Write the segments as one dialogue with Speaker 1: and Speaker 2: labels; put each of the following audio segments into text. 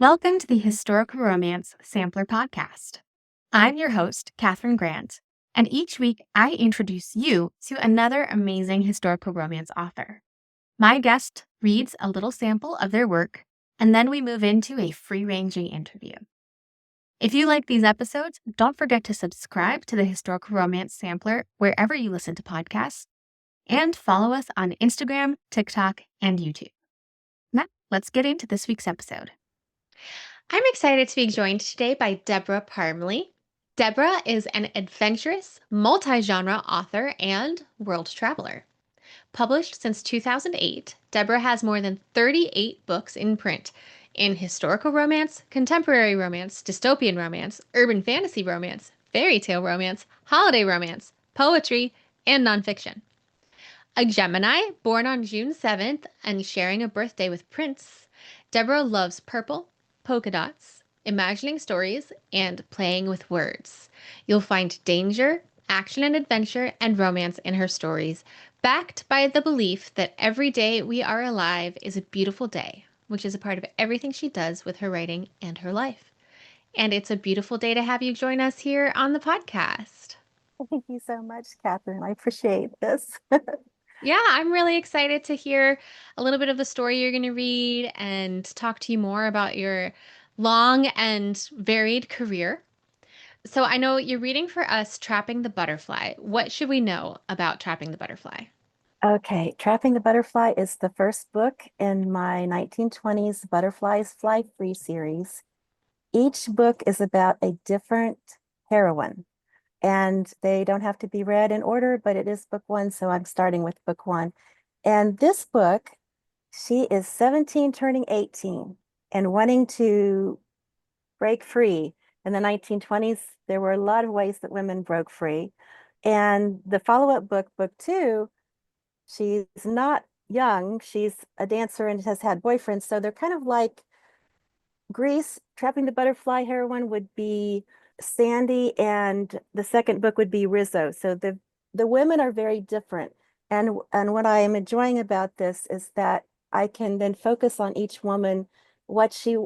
Speaker 1: Welcome to the Historical Romance Sampler Podcast. I'm your host, Katherine Grant, and each week I introduce you to another amazing historical romance author. My guest reads a little sample of their work, and then we move into a free-ranging interview. If you like these episodes, don't forget to subscribe to the Historical Romance Sampler wherever you listen to podcasts, and follow us on Instagram, TikTok, and YouTube. Now, let's get into this week's episode.
Speaker 2: I'm excited to be joined today by Debra Parmley. Debra is an adventurous, multi-genre author and world traveler. Published since 2008, Debra has more than 38 books in print in historical romance, contemporary romance, dystopian romance, urban fantasy romance, fairy tale romance, holiday romance, poetry, and nonfiction. A Gemini, born on June 7th and sharing a birthday with Prince, Debra loves purple, polka dots, imagining stories, and playing with words. You'll find danger, action and adventure, and romance in her stories, backed by the belief that every day we are alive is a beautiful day, which is a part of everything she does with her writing and her life. And it's a beautiful day to have you join us here on the podcast.
Speaker 3: Thank you so much, Catherine. I appreciate this.
Speaker 2: Yeah, I'm really excited to hear a little bit of the story you're going to read and talk to you more about your long and varied career. So I know you're reading for us Trapping the Butterfly. What should we know about Trapping the Butterfly?
Speaker 3: Okay, Trapping the Butterfly is the first book in my 1920s Butterflies Fly Free series. Each book is about a different heroine, and they don't have to be read in order, but it is book one, so I'm starting with book one. And this book, she is 17 turning 18 and wanting to break free. In the 1920s, there were a lot of ways that women broke free. And the follow-up book, book two, she's not young. She's a dancer and has had boyfriends. So they're kind of like Grease. Trapping the Butterfly heroine would be Sandy, and the second book would be Rizzo. So the women are very different. And what I am enjoying about this is that I can then focus on each woman, what she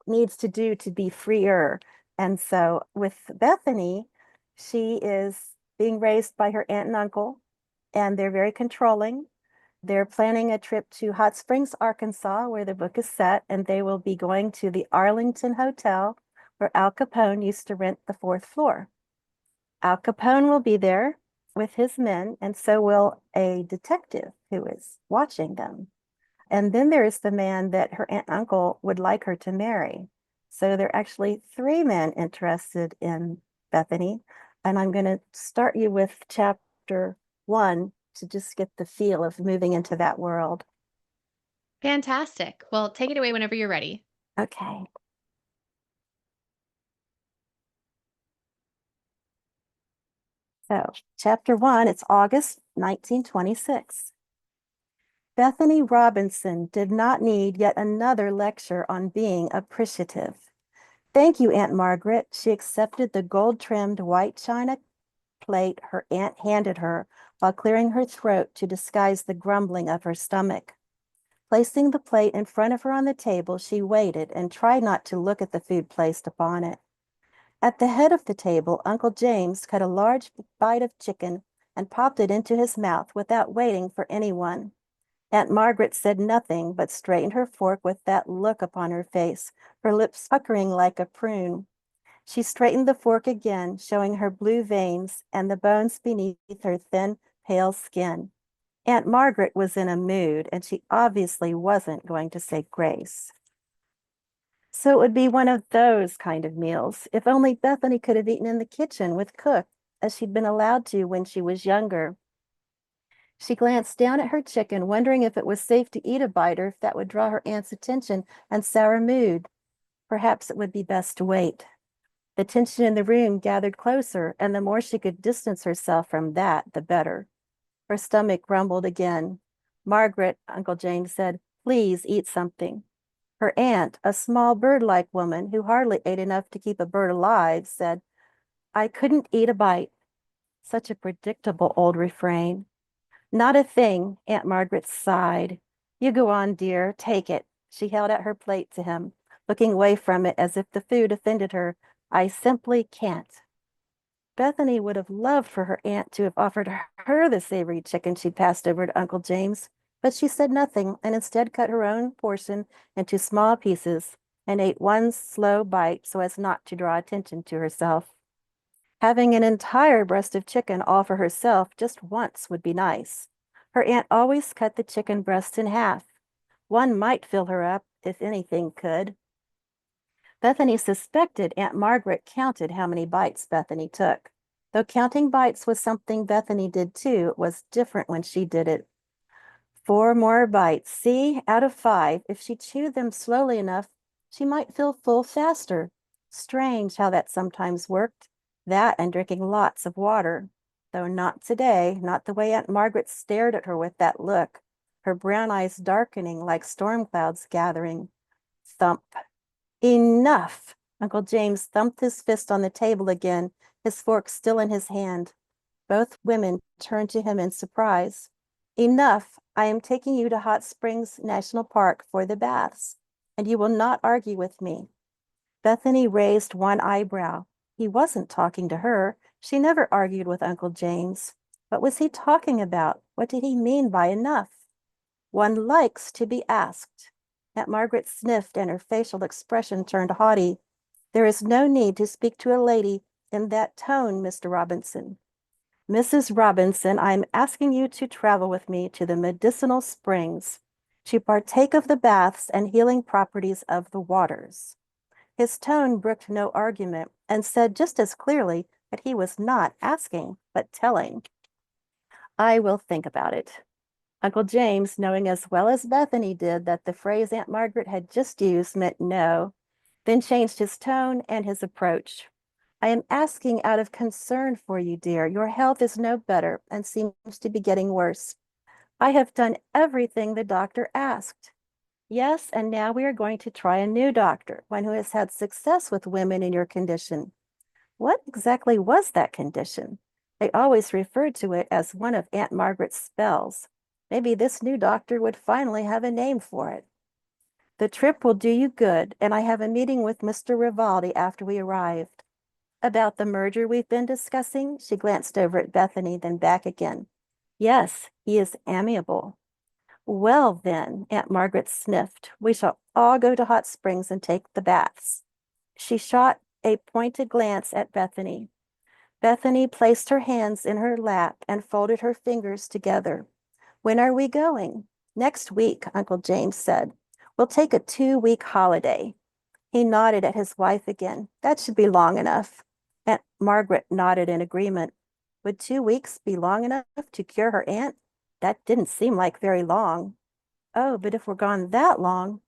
Speaker 3: needs to do to be freer. And so with Bethany, she is being raised by her aunt and uncle, and they're very controlling. They're planning a trip to Hot Springs, Arkansas, where the book is set, and they will be going to the Arlington Hotel, where Al Capone used to rent the fourth floor. Al Capone will be there with his men, and so will a detective who is watching them. And then there is the man that her aunt and uncle would like her to marry. So there are actually three men interested in Bethany. And I'm going to start you with chapter one to just get the feel of moving into that world.
Speaker 2: Fantastic. Well, take it away whenever you're ready.
Speaker 3: Okay. So, chapter one, it's August 1926. Bethany Robinson did not need yet another lecture on being appreciative. Thank you, Aunt Margaret. She accepted the gold-trimmed white china plate her aunt handed her while clearing her throat to disguise the grumbling of her stomach. Placing the plate in front of her on the table, she waited and tried not to look at the food placed upon it. At the head of the table, Uncle James cut a large bite of chicken and popped it into his mouth without waiting for anyone. Aunt Margaret said nothing, but straightened her fork with that look upon her face, her lips puckering like a prune. She straightened the fork again, showing her blue veins and the bones beneath her thin, pale skin. Aunt Margaret was in a mood, and she obviously wasn't going to say grace. So it would be one of those kind of meals, if only Bethany could have eaten in the kitchen with Cook, as she'd been allowed to when she was younger. She glanced down at her chicken, wondering if it was safe to eat a bite or if that would draw her aunt's attention and sour mood. Perhaps it would be best to wait. The tension in the room gathered closer, and the more she could distance herself from that, the better. Her stomach rumbled again. Margaret, Uncle James said, please eat something. Her aunt, a small bird-like woman who hardly ate enough to keep a bird alive, said, I couldn't eat a bite. Such a predictable old refrain. Not a thing, Aunt Margaret sighed. You go on, dear, take it. She held out her plate to him. looking away from it as if the food offended her. "I simply can't." Bethany would have loved for her aunt to have offered her the savory chicken she passed over to Uncle James, but she said nothing and instead cut her own portion into small pieces and ate one slow bite so as not to draw attention to herself. Having an entire breast of chicken all for herself just once would be nice. Her aunt always cut the chicken breast in half. One might fill her up, if anything could. Bethany suspected Aunt Margaret counted how many bites Bethany took. Though counting bites was something Bethany did too, it was different when she did it. 4 more bites. See, out of 5, if she chewed them slowly enough, she might feel full faster. Strange how that sometimes worked. That and drinking lots of water. Though not today, not the way Aunt Margaret stared at her with that look, her brown eyes darkening like storm clouds gathering. Thump. Enough! Uncle James thumped his fist on the table again, his fork still in his hand. Both women turned to him in surprise. "Enough! I am taking you to Hot Springs National Park for the baths, and you will not argue with me." Bethany raised one eyebrow. He wasn't talking to her. She never argued with Uncle James. What was he talking about? What did he mean by enough? "One likes to be asked." Aunt Margaret sniffed and her facial expression turned haughty. "There is no need to speak to a lady in that tone, Mr. Robinson." "Mrs. Robinson, I am asking you to travel with me to the medicinal springs, to partake of the baths and healing properties of the waters." His tone brooked no argument and said just as clearly that he was not asking, but telling. "I will think about it." Uncle James, knowing as well as Bethany did that the phrase Aunt Margaret had just used meant no, then changed his tone and his approach. "I am asking out of concern for you, dear. Your health is no better and seems to be getting worse. I have done everything the doctor asked." "Yes, and now we are going to try a new doctor, one who has had success with women in your condition." What exactly was that condition? They always referred to it as one of Aunt Margaret's spells. Maybe this new doctor would finally have a name for it. "The trip will do you good, and I have a meeting with Mr. Rivaldi after we arrived." "About the merger we've been discussing?" She glanced over at Bethany, then back again. "Yes, he is amiable." "Well, then," Aunt Margaret sniffed, "we shall all go to Hot Springs and take the baths." She shot a pointed glance at Bethany. Bethany placed her hands in her lap and folded her fingers together. "When are we going?" "Next week," Uncle James said. "We'll take a 2-week holiday." He nodded at his wife again. "That should be long enough." Aunt Margaret nodded in agreement. Would 2 weeks be long enough to cure her aunt? That didn't seem like very long. "Oh, but if we're gone that long,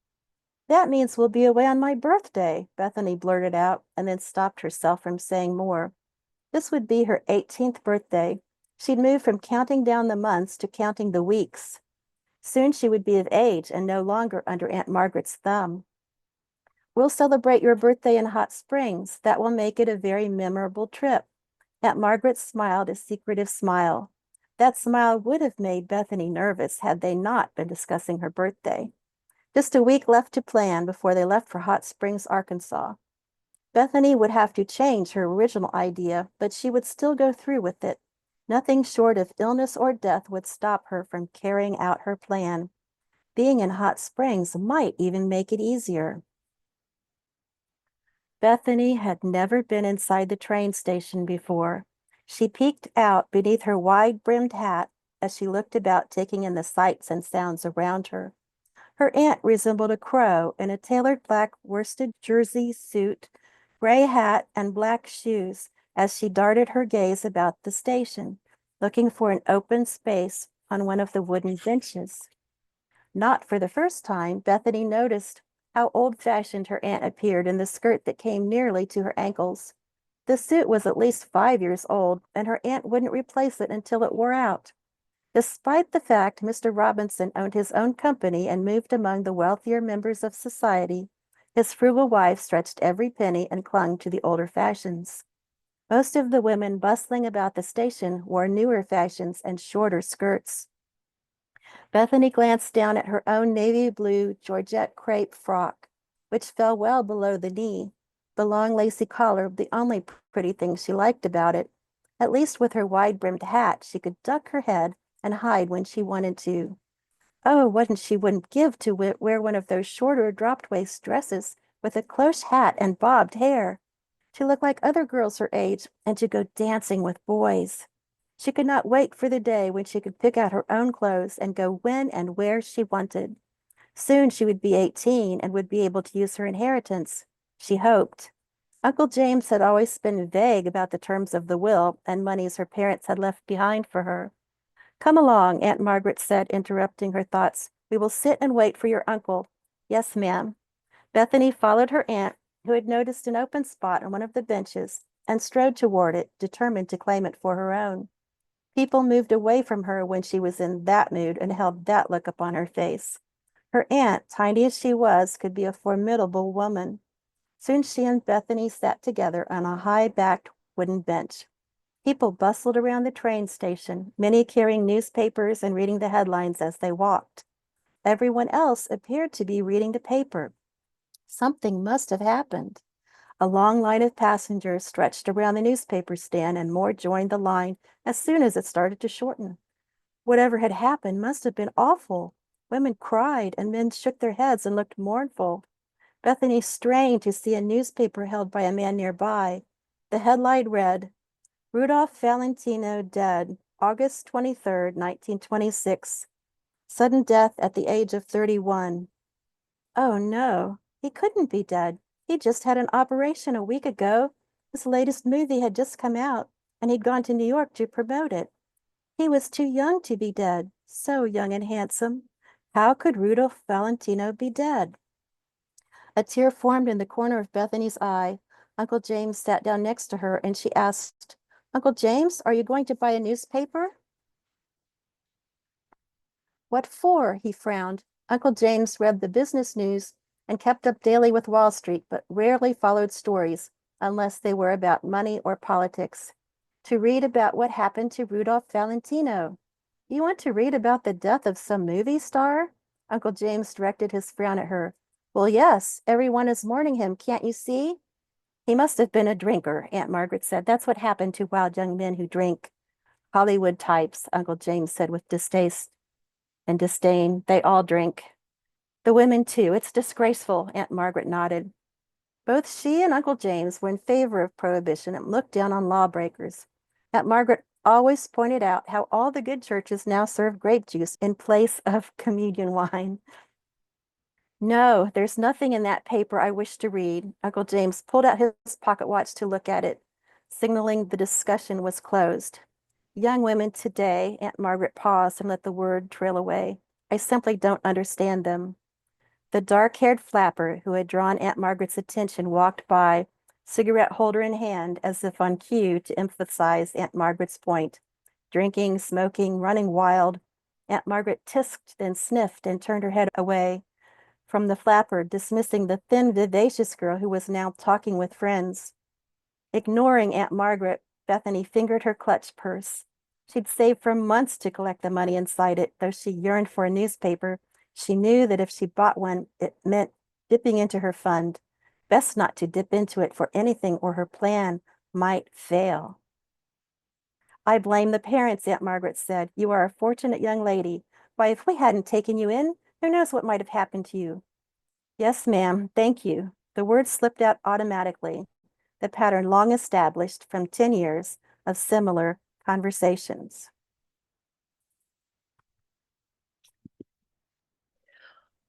Speaker 3: that means we'll be away on my birthday," Bethany blurted out and then stopped herself from saying more. This would be her 18th birthday. She'd moved from counting down the months to counting the weeks. Soon she would be of age and no longer under Aunt Margaret's thumb. "We'll celebrate your birthday in Hot Springs. That will make it a very memorable trip." Aunt Margaret smiled a secretive smile. That smile would have made Bethany nervous had they not been discussing her birthday. Just a week left to plan before they left for Hot Springs, Arkansas. Bethany would have to change her original idea, but she would still go through with it. Nothing short of illness or death would stop her from carrying out her plan. Being in Hot Springs might even make it easier. Bethany had never been inside the train station before. She peeked out beneath her wide-brimmed hat as she looked about, taking in the sights and sounds around her. Her aunt resembled a crow in a tailored black worsted jersey suit, gray hat, and black shoes as she darted her gaze about the station, looking for an open space on one of the wooden benches. Not for the first time, Bethany noticed how old-fashioned her aunt appeared in the skirt that came nearly to her ankles. The suit was at least 5 years old, and her aunt wouldn't replace it until it wore out. Despite the fact Mr. Robinson owned his own company and moved among the wealthier members of society, his frugal wife stretched every penny and clung to the older fashions. Most of the women bustling about the station wore newer fashions and shorter skirts. Bethany glanced down at her own navy blue Georgette crepe frock. which fell well below the knee. The long lacy collar, the only pretty thing she liked about it. At least with her wide-brimmed hat, she could duck her head and hide when she wanted to. Oh, wouldn't she wouldn't give to wear one of those shorter dropped-waist dresses with a close hat and bobbed hair, to look like other girls her age and to go dancing with boys. She could not wait for the day when she could pick out her own clothes and go when and where she wanted. Soon she would be 18 and would be able to use her inheritance, she hoped. Uncle James had always been vague about the terms of the will and monies her parents had left behind for her. Come along, Aunt Margaret said, interrupting her thoughts. We will sit and wait for your uncle. Yes, ma'am. Bethany followed her aunt, who had noticed an open spot on one of the benches, and strode toward it, determined to claim it for her own. People moved away from her when she was in that mood and held that look upon her face. Her aunt, tiny as she was, could be a formidable woman. Soon she and Bethany sat together on a high-backed wooden bench. People bustled around the train station, many carrying newspapers and reading the headlines as they walked. Everyone else appeared to be reading the paper. Something must have happened. A long line of passengers stretched around the newspaper stand, and more joined the line as soon as it started to shorten. Whatever had happened must have been awful. Women cried, and men shook their heads and looked mournful. Bethany strained to see a newspaper held by a man nearby. The headline read, Rudolph Valentino dead, August 23rd, 1926. Sudden death at the age of 31. Oh no, he couldn't be dead. He just had an operation a week ago. His latest movie had just come out, and he'd gone to New York to promote it. He was too young to be dead, so young and handsome. How could Rudolph Valentino be dead? A tear formed in the corner of Bethany's eye. Uncle James sat down next to her, and she asked, Uncle James, are you going to buy a newspaper? What for? He frowned. Uncle James read the business news and kept up daily with Wall Street, but rarely followed stories unless they were about money or politics. To read about what happened to Rudolph Valentino. You want to read about the death of some movie star? Uncle James directed his frown at her. Well, yes, everyone is mourning him, can't you see? He must have been a drinker, Aunt Margaret said. That's what happened to wild young men who drink. Hollywood types, Uncle James said with distaste and disdain. They all drink. The women, too. It's disgraceful, Aunt Margaret nodded. Both she and Uncle James were in favor of prohibition and looked down on lawbreakers. Aunt Margaret always pointed out how all the good churches now serve grape juice in place of communion wine. No, there's nothing in that paper I wish to read. Uncle James pulled out his pocket watch to look at it, signaling the discussion was closed. Young women today, Aunt Margaret paused and let the word trail away. I simply don't understand them. The dark-haired flapper who had drawn Aunt Margaret's attention walked by, cigarette holder in hand, as if on cue to emphasize Aunt Margaret's point. Drinking, smoking, running wild. Aunt Margaret tisked, then sniffed and turned her head away from the flapper, dismissing the thin, vivacious girl who was now talking with friends. Ignoring Aunt Margaret, Bethany fingered her clutch purse. She'd saved for months to collect the money inside it, though she yearned for a newspaper. She knew that if she bought one, it meant dipping into her fund. Best not to dip into it for anything, or her plan might fail. I blame the parents, Aunt Margaret said. You are a fortunate young lady. Why, if we hadn't taken you in, who knows what might have happened to you? Yes, ma'am, thank you. The words slipped out automatically, the pattern long established from 10 years of similar conversations.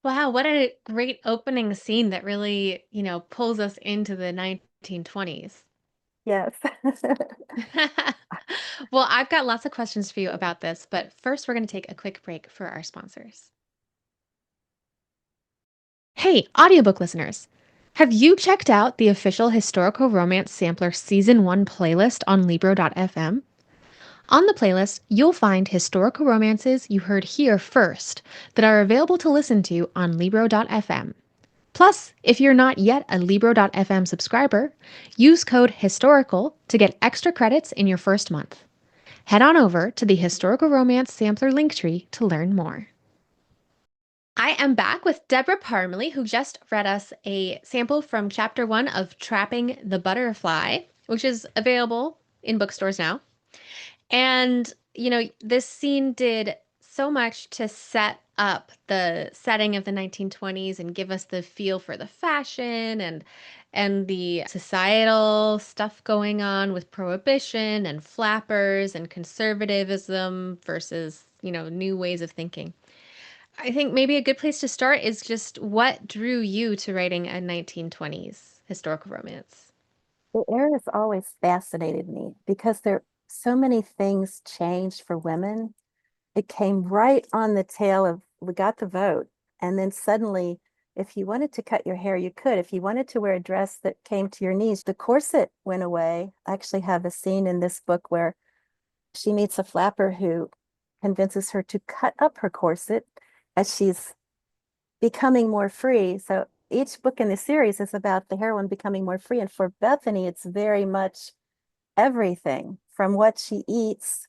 Speaker 2: Wow, what a great opening scene that really, pulls us into the 1920s.
Speaker 3: Yes.
Speaker 2: Well, I've got lots of questions for you about this, but first we're going to take a quick break for our sponsors. Hey, audiobook listeners! Have you checked out the official Historical Romance Sampler Season 1 playlist on Libro.fm? On the playlist, you'll find historical romances you heard here first that are available to listen to on Libro.fm. Plus, if you're not yet a Libro.fm subscriber, use code HISTORICAL to get extra credits in your first month. Head on over to the Historical Romance Sampler Linktree to learn more. I am back with Debra Parmley, who just read us a sample from chapter 1 of Trapping the Butterfly, which is available in bookstores now. And, this scene did so much to set up the setting of the 1920s and give us the feel for the fashion and the societal stuff going on with prohibition and flappers and conservatism versus, new ways of thinking. I think maybe a good place to start is just what drew you to writing a 1920s historical romance?
Speaker 3: The era has always fascinated me because there so many things changed for women. It came right on the tail of we got the vote. And then suddenly, if you wanted to cut your hair, you could. If you wanted to wear a dress that came to your knees, the corset went away. I actually have a scene in this book where she meets a flapper who convinces her to cut up her corset as she's becoming more free. So each book in the series is about the heroine becoming more free. And for Bethany, it's very much everything from what she eats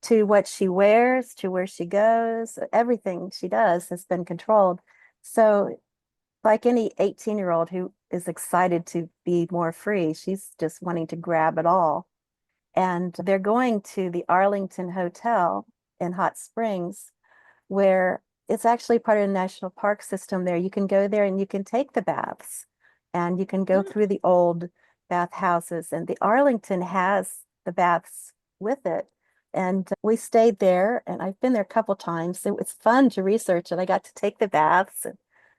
Speaker 3: to what she wears to where she goes. Everything she does has been controlled. So, like any 18-year-old who is excited to be more free, she's just wanting to grab it all. And they're going to the Arlington Hotel in Hot Springs, where it's actually part of the national park system there. You can go there and you can take the baths and you can go through the old bath houses. And the Arlington has the baths with it. And we stayed there, and I've been there a couple times. So it's fun to research it. I got to take the baths and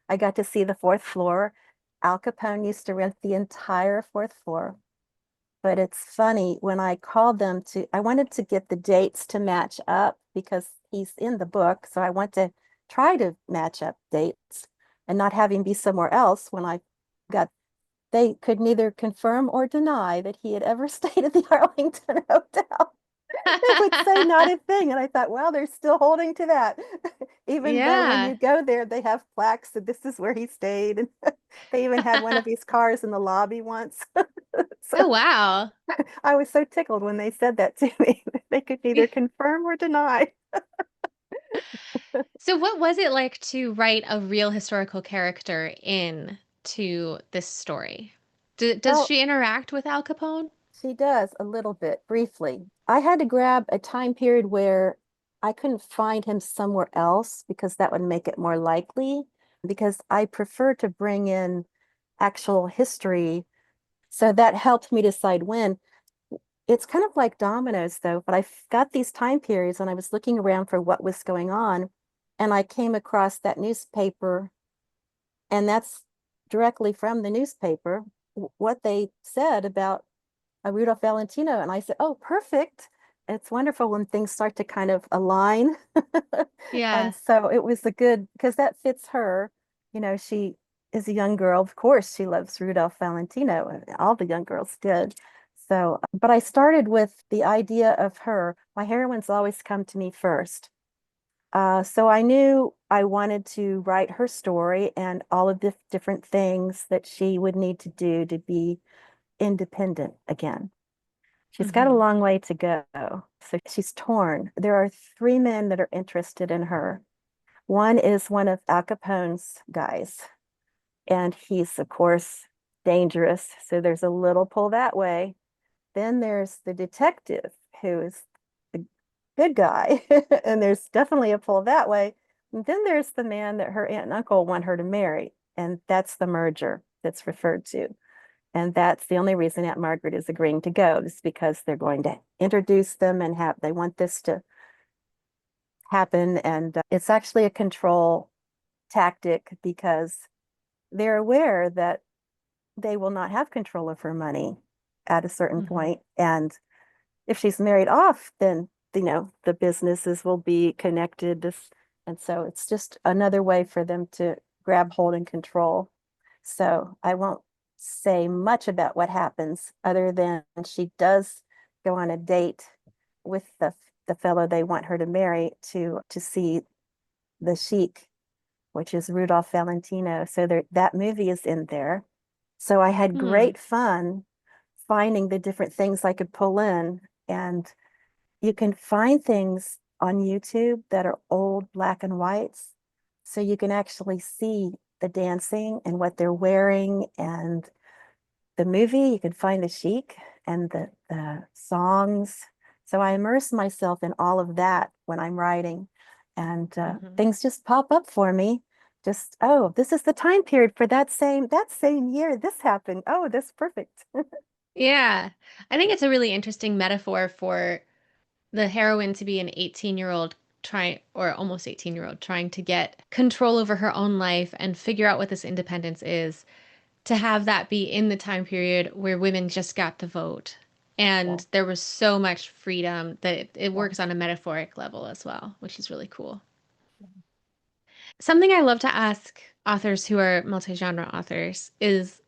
Speaker 3: I got to see the fourth floor. Al Capone used to rent the entire fourth floor. But it's funny when I called them I wanted to get the dates to match up because he's in the book. So I want to try to match up dates and not have him be somewhere else when they could neither confirm or deny that he had ever stayed at the Arlington Hotel. They would say not a thing. And I thought, well, they're still holding to that. Even though when
Speaker 2: Yeah.
Speaker 3: you go there, they have plaques that this is where he stayed. And they even had one of his cars in the lobby once. So
Speaker 2: Oh, wow.
Speaker 3: I was so tickled when they said that to me. They could neither confirm or deny.
Speaker 2: So, what was it like to write a real historical character into this story? Does
Speaker 3: Well,
Speaker 2: she interact with Al Capone?
Speaker 3: she does a little bit briefly. I had to grab a time period where I couldn't find him somewhere else because that would make it more likely, because I prefer to bring in actual history. So that helped me decide when. It's kind of like dominoes, though, but I got these time periods and I was looking around for what was going on. And I came across that newspaper, and that's directly from the newspaper, what they said about Rudolph Valentino. And I said, oh, perfect. It's wonderful when things start to kind of align.
Speaker 2: Yeah.
Speaker 3: And so it was a good, because that fits her. She is a young girl. Of course, she loves Rudolph Valentino, and all the young girls did. So, but I started with the idea of her. My heroines always come to me first. So I knew I wanted to write her story and all of the different things that she would need to do to be independent again. She's got a
Speaker 2: Hmm.
Speaker 3: long way to go. So she's torn. There are three men that are interested in her. One is one of Al Capone's guys, and he's, of course, dangerous. So there's a little pull that way. Then there's the detective, who is the good guy, and there's definitely a pull that way. And then there's the man that her aunt and uncle want her to marry, and that's the merger that's referred to. And that's the only reason Aunt Margaret is agreeing to go, is because they're going to introduce them and they want this to happen. And it's actually a control tactic because they're aware that they will not have control of her money at a certain
Speaker 2: Hmm.
Speaker 3: point. And if she's married off, then, the businesses will be connected. And so it's just another way for them to grab hold and control. So I won't say much about what happens other than she does go on a date with the fellow they want her to marry to see the Sheik, which is Rudolph Valentino. So that movie is in there. So I had
Speaker 2: Hmm.
Speaker 3: great fun finding the different things I could pull in. And you can find things on YouTube that are old black and whites. So you can actually see the dancing and what they're wearing and the movie. You can find the chic and the songs. So I immerse myself in all of that when I'm writing, and
Speaker 2: Mhm.
Speaker 3: things just pop up for me. Just, oh, this is the time period for that same year. This happened. Oh, that's perfect.
Speaker 2: Yeah. I think it's a really interesting metaphor for the heroine to be an 18-year-old trying, or almost 18-year-old, trying to get control over her own life and figure out what this independence is, to have that be in the time period where women just got to vote.
Speaker 3: Yeah,
Speaker 2: And there was so much freedom that it
Speaker 3: yeah.
Speaker 2: works on a metaphoric level as well, which is really cool. Something I love to ask authors who are multi-genre authors is,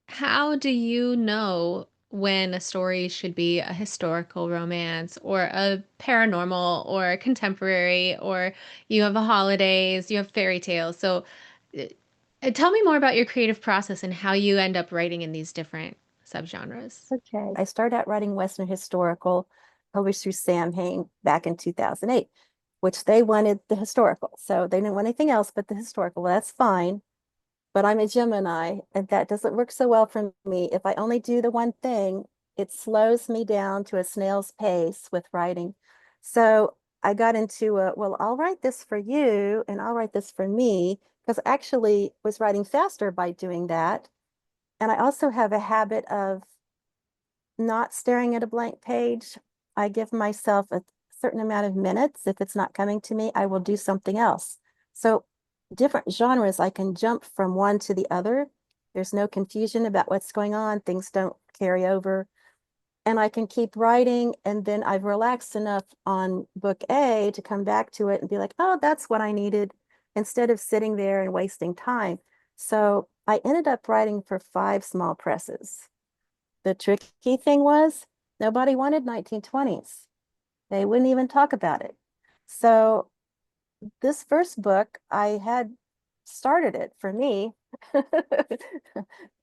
Speaker 2: how do you know when a story should be a historical romance or a paranormal or a contemporary, or you have a holidays, you have fairy tales? So tell me more about your creative process and how you end up writing in these different subgenres.
Speaker 3: Okay. I started out writing Western historical, published through Sam Hain back in 2008, which they wanted the historical. So they didn't want anything else but the historical. Well, that's fine. But I'm a Gemini, and that doesn't work so well for me. If I only do the one thing, it slows me down to a snail's pace with writing. So I got into well, I'll write this for you and I'll write this for me, because I actually was writing faster by doing that. And I also have a habit of not staring at a blank page. I give myself a certain amount of minutes. If it's not coming to me, I will do something else. So different genres, I can jump from one to the other. There's no confusion about what's going on. Things don't carry over. And I can keep writing. And then I've relaxed enough on book A to come back to it and be like, oh, that's what I needed, instead of sitting there and wasting time. So I ended up writing for 5 small presses. The tricky thing was nobody wanted 1920s. They wouldn't even talk about it. So this first book, I had started it for me,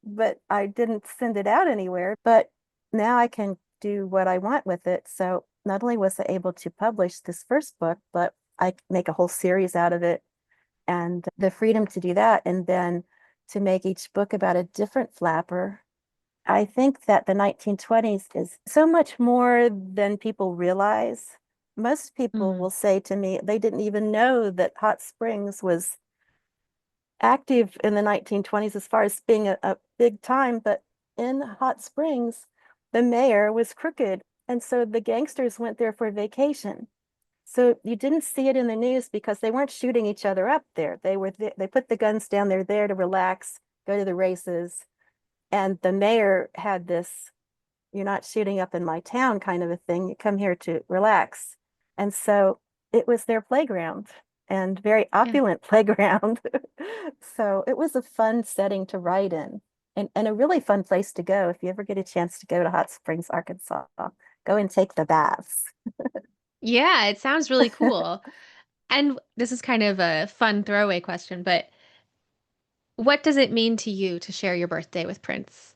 Speaker 3: but I didn't send it out anywhere. But now I can do what I want with it. So not only was I able to publish this first book, but I make a whole series out of it, and the freedom to do that, and then to make each book about a different flapper. I think that the 1920s is so much more than people realize. Most people
Speaker 2: Mhm.
Speaker 3: will say to me they didn't even know that Hot Springs was active in the 1920s as far as being a big time, but in Hot Springs, the mayor was crooked. And so the gangsters went there for vacation. So you didn't see it in the news because they weren't shooting each other up there. They put the guns down. They're there to relax, go to the races. And the mayor had this, you're not shooting up in my town kind of a thing. You come here to relax. And so it was their playground, and very
Speaker 2: Yeah.
Speaker 3: opulent playground. So it was a fun setting to write in, and a really fun place to go. If you ever get a chance to go to Hot Springs, Arkansas, go and take the baths.
Speaker 2: Yeah, it sounds really cool. And this is kind of a fun throwaway question, but what does it mean to you to share your birthday with Prince?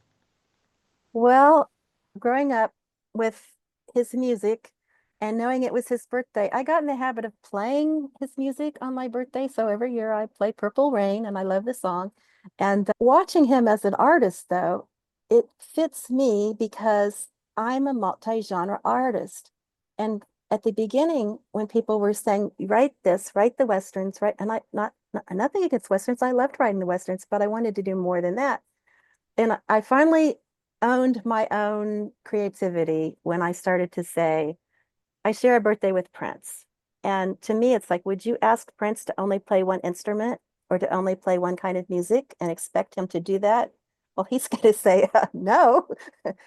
Speaker 3: Well, growing up with his music and knowing it was his birthday, I got in the habit of playing his music on my birthday. So every year I play Purple Rain, and I love the song. And watching him as an artist, though, it fits me because I'm a multi-genre artist. And at the beginning, when people were saying, write this, write the Westerns, right? And nothing against Westerns. I loved writing the Westerns, but I wanted to do more than that. And I finally owned my own creativity when I started to say, I share a birthday with Prince. And to me, it's like, would you ask Prince to only play one instrument or to only play one kind of music and expect him to do that? Well, he's going to say no.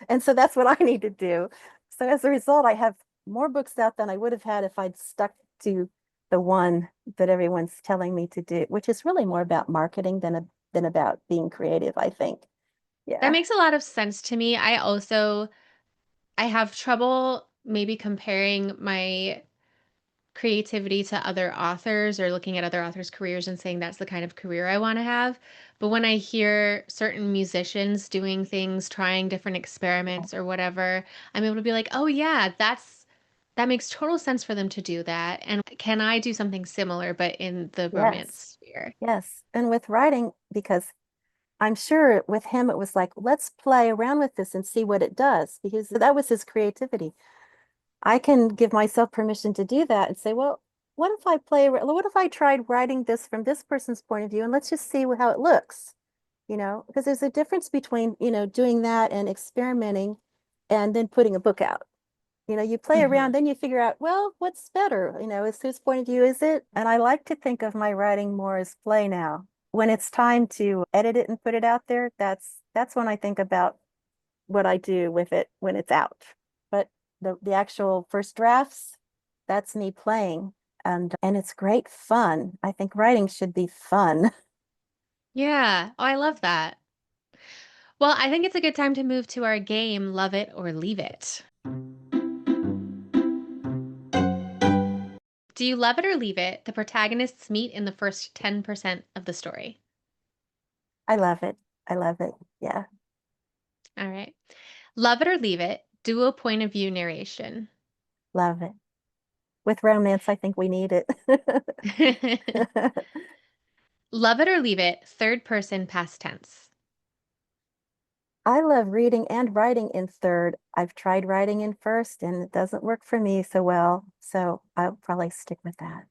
Speaker 3: And so that's what I need to do. So as a result, I have more books out than I would have had if I'd stuck to the one that everyone's telling me to do, which is really more about marketing than about being creative, I think.
Speaker 2: That
Speaker 3: Yeah.
Speaker 2: makes a lot of sense to me. I have trouble maybe comparing my creativity to other authors or looking at other authors' careers and saying that's the kind of career I want to have. But when I hear certain musicians doing things, trying different experiments or whatever, I'm able to be like, "Oh yeah, That makes total sense for them to do that. And can I do something similar, but in the romance
Speaker 3: Yes,
Speaker 2: sphere?
Speaker 3: yes. And with writing, because I'm sure with him, it was like, let's play around with this and see what it does, because that was his creativity. I can give myself permission to do that and say, well, what if I tried writing this from this person's point of view and let's just see how it looks, because there's a difference between, doing that and experimenting and then putting a book out. You play around,
Speaker 2: Mhm.
Speaker 3: then you figure out, well, what's better? Is whose point of view is it? And I like to think of my writing more as play now. When it's time to edit it and put it out there, that's when I think about what I do with it when it's out. But the actual first drafts, that's me playing. And it's great fun. I think writing should be fun.
Speaker 2: Yeah. Oh, I love that. Well, I think it's a good time to move to our game, Love It or Leave It. Do you love it or leave it? The protagonists meet in the first 10% of the story.
Speaker 3: I love it. I love it. Yeah,
Speaker 2: All right. Love it or leave it, dual point of view narration.
Speaker 3: love it. With romance, I think we need it.
Speaker 2: Love it or leave it, third person past tense.
Speaker 3: I love reading and writing in third. I've tried writing in first and it doesn't work for me so well. So I'll probably stick with that.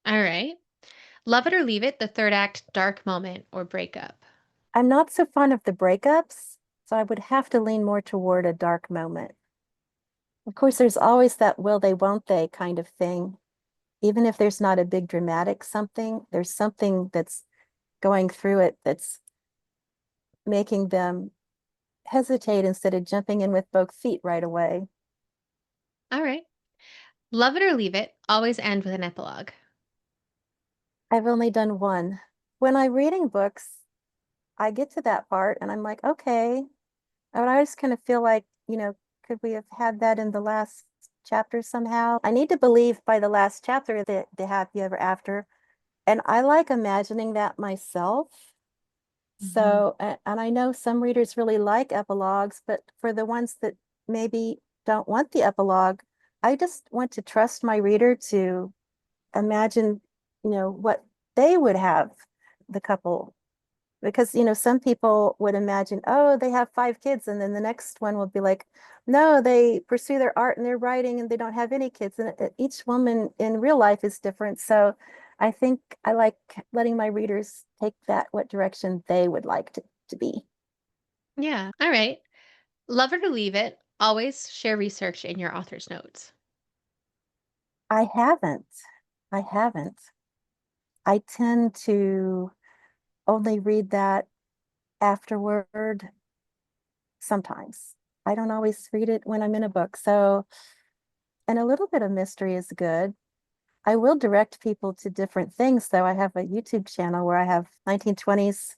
Speaker 2: All right. Love it or leave it, the third act dark moment or breakup.
Speaker 3: I'm not so fond of the breakups, so I would have to lean more toward a dark moment. Of course, there's always that will they, won't they kind of thing. Even if there's not a big dramatic something, there's something that's going through it that's making them hesitate instead of jumping in with both feet right away.
Speaker 2: All right. Love it or leave it, always end with an epilogue.
Speaker 3: I've only done one. When I'm reading books, I get to that part and I'm like, okay. And I just kind of feel like, could we have had that in the last chapter somehow? I need to believe by the last chapter that the happy ever after. And I like imagining that myself.
Speaker 2: Mhm.
Speaker 3: So, and I know some readers really like epilogues, but for the ones that maybe don't want the epilogue, I just want to trust my reader to imagine, what they would have, the couple. Because, some people would imagine, oh, they have 5 kids, and then the next one will be like, no, they pursue their art and their writing and they don't have any kids. And each woman in real life is different. So I think I like letting my readers take that what direction they would like to be.
Speaker 2: Yeah. All right. Love it or leave it, always share research in your author's notes.
Speaker 3: I haven't. I haven't. I tend to only read that afterward sometimes. I don't always read it when I'm in a book. So, and a little bit of mystery is good. I will direct people to different things, though. I have a YouTube channel where I have 1920s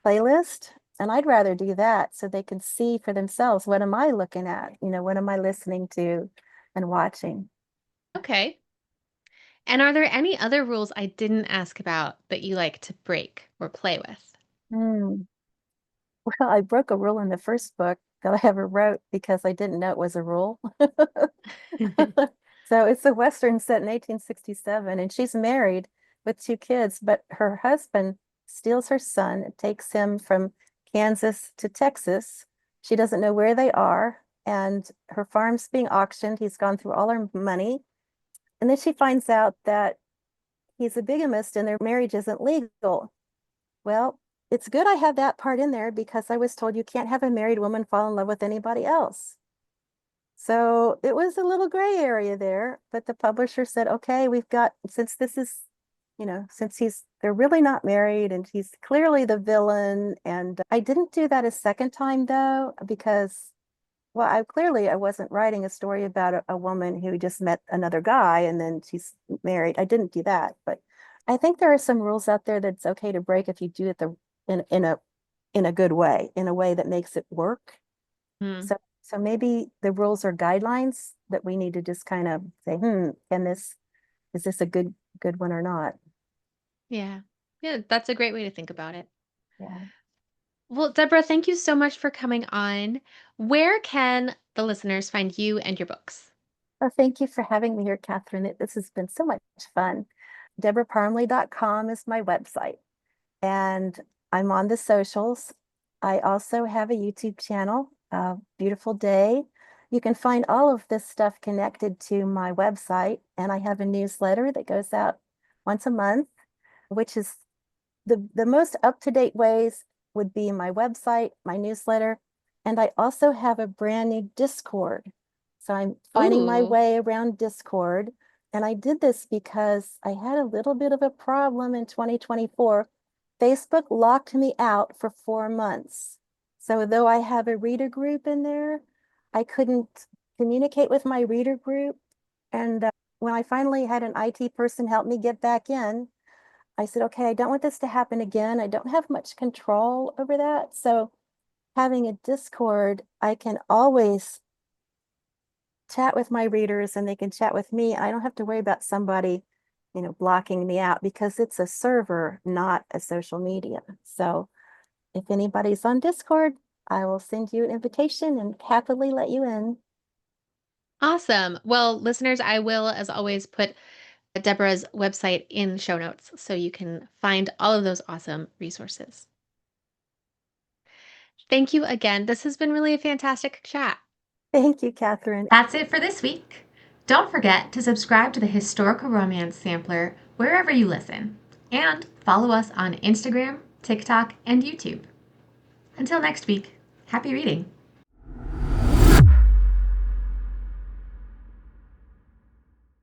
Speaker 3: playlist, and I'd rather do that so they can see for themselves, what am I looking at? What am I listening to and watching?
Speaker 2: Okay. And are there any other rules I didn't ask about that you like to break or play with?
Speaker 3: Hmm. Well, I broke a rule in the first book that I ever wrote because I didn't know it was a rule. So it's a Western set in 1867, and she's married with 2 kids, but her husband steals her son, takes him from Kansas to Texas. She doesn't know where they are, and her farm's being auctioned. He's gone through all her money. And then she finds out that he's a bigamist and their marriage isn't legal. Well, it's good I have that part in there because I was told you can't have a married woman fall in love with anybody else. So it was a little gray area there, but the publisher said, okay, since this is, since they're really not married and he's clearly the villain. And I didn't do that a second time though, because, well, I wasn't writing a story about a woman who just met another guy and then she's married. I didn't do that, but I think there are some rules out there that's okay to break if you do it in a good way, in a way that makes it work.
Speaker 2: Hmm.
Speaker 3: So maybe the rules or guidelines that we need to just kind of say, is this a good one or not?
Speaker 2: Yeah. Yeah, that's a great way to think about it.
Speaker 3: Yeah.
Speaker 2: Well, Deborah, thank you so much for coming on. Where can the listeners find you and your books?
Speaker 3: Oh, thank you for having me here, Catherine. This has been so much fun. DebraParmley.com is my website, and I'm on the socials. I also have a YouTube channel, Beautiful Day. You can find all of this stuff connected to my website, and I have a newsletter that goes out once a month, which is the most up-to-date ways would be my website, my newsletter, and I also have a brand new Discord. So I'm finding my
Speaker 2: Ooh.
Speaker 3: way around Discord. And I did this because I had a little bit of a problem in 2024. Facebook locked me out for 4 months. So though I have a reader group in there, I couldn't communicate with my reader group. And when I finally had an IT person help me get back in, I said, okay, I don't want this to happen again. I don't have much control over that. So having a Discord, I can always chat with my readers and they can chat with me. I don't have to worry about somebody, blocking me out because it's a server, not a social media. So if anybody's on Discord, I will send you an invitation and happily let you in.
Speaker 2: Awesome. Well, listeners, I will, as always, put Deborah's website in show notes so you can find all of those awesome resources. Thank you again. This has been really a fantastic chat.
Speaker 3: Thank you, Catherine.
Speaker 1: That's it for this week. Don't forget to subscribe to the Historical Romance Sampler wherever you listen, and follow us on Instagram, TikTok, and YouTube. Until next week, happy reading!